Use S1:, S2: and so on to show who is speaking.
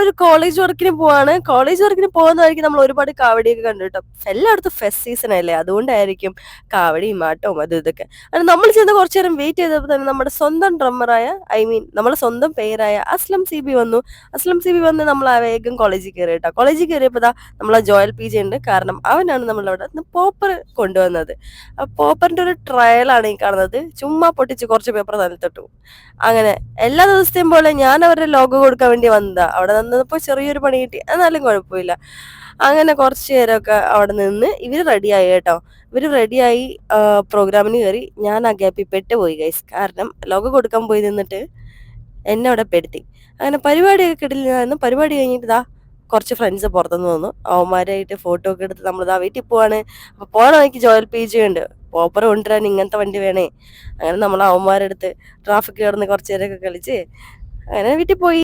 S1: നമ്മളൊരു കോളേജ് വർക്കിന് പോവാണ്. കോളേജ് വർക്കിന് പോകുന്ന വഴിക്ക് നമ്മൾ ഒരുപാട് കാവടിയൊക്കെ കണ്ടു കേട്ടോ. എല്ലായിടത്തും ഫെസ്റ്റ് സീസൺ അല്ലേ, അതുകൊണ്ടായിരിക്കും കാവടിയും ആട്ടവും അതും ഇതൊക്കെ. അങ്ങനെ നമ്മൾ ചെന്ന് കുറച്ചു നേരം വെയിറ്റ് ചെയ്തപ്പോൾ തന്നെ നമ്മുടെ സ്വന്തം ഡ്രമ്മറായ, ഐ മീൻ നമ്മുടെ സ്വന്തം പേരായ അസ്ലം സി ബി വന്നു. അസ്ലം സി ബി വന്ന് നമ്മൾ ആ വേഗം കോളേജിൽ കയറി കേട്ടോ. കോളേജിൽ കയറിയപ്പോൾ ദാ നമ്മളെ ജോയൽ പി ജെ ഉണ്ട്. കാരണം അവനാണ് നമ്മളവിടെ നിന്ന് പോപ്പർ കൊണ്ടുവന്നത്. ആ പോപ്പറിന്റെ ഒരു ട്രയലാണ് ഈ കാണുന്നത്. ചുമ്മാ പൊട്ടിച്ച് കുറച്ച് പേപ്പർ നിലത്തിട്ടു. അങ്ങനെ എല്ലാ ദിവസത്തെയും പോലെ ഞാൻ അവരുടെ ലോഗോ കൊടുക്കാൻ വേണ്ടി വന്നതാ. അവിടെ നിന്നപ്പോൾ ചെറിയൊരു പണി കിട്ടി, എന്നാലും കുഴപ്പമില്ല. അങ്ങനെ കുറച്ച് നേരമൊക്കെ അവിടെ നിന്ന് ഇവര് റെഡിയായി കേട്ടോ. ഇവര് റെഡിയായി പ്രോഗ്രാമിന് കയറി. ഞാൻ ആ ഗ്യാപ്പിൽ പെട്ടുപോയി ഗൈസ്. കാരണം ലോഗോ കൊടുക്കാൻ പോയി നിന്നിട്ട് എന്നെ അവിടെ പെടുത്തി. അങ്ങനെ പരിപാടിയൊക്കെ കിട്ടില്ലായിരുന്നു. പരിപാടി കഴിഞ്ഞിട്ട് ഇതാ കുറച്ച് ഫ്രണ്ട്സ് പുറത്തുനിന്ന് വന്നു. അവന്മാരായിട്ട് ഫോട്ടോ ഒക്കെ എടുത്ത് നമ്മളിതാ വീട്ടിൽ പോവാണ്. അപ്പൊ പോണ വഴിക്ക് ജോയൽ പി ജി ഉണ്ട്. പോപ്പർ കൊണ്ടുവരാൻ ഇങ്ങനത്തെ വണ്ടി വേണേ. അങ്ങനെ നമ്മൾ അവന്മാരെടുത്ത് ട്രാഫിക് കിടന്ന് കുറച്ച് നേരമൊക്കെ കളിച്ച് അങ്ങനെ വീട്ടിൽ പോയി.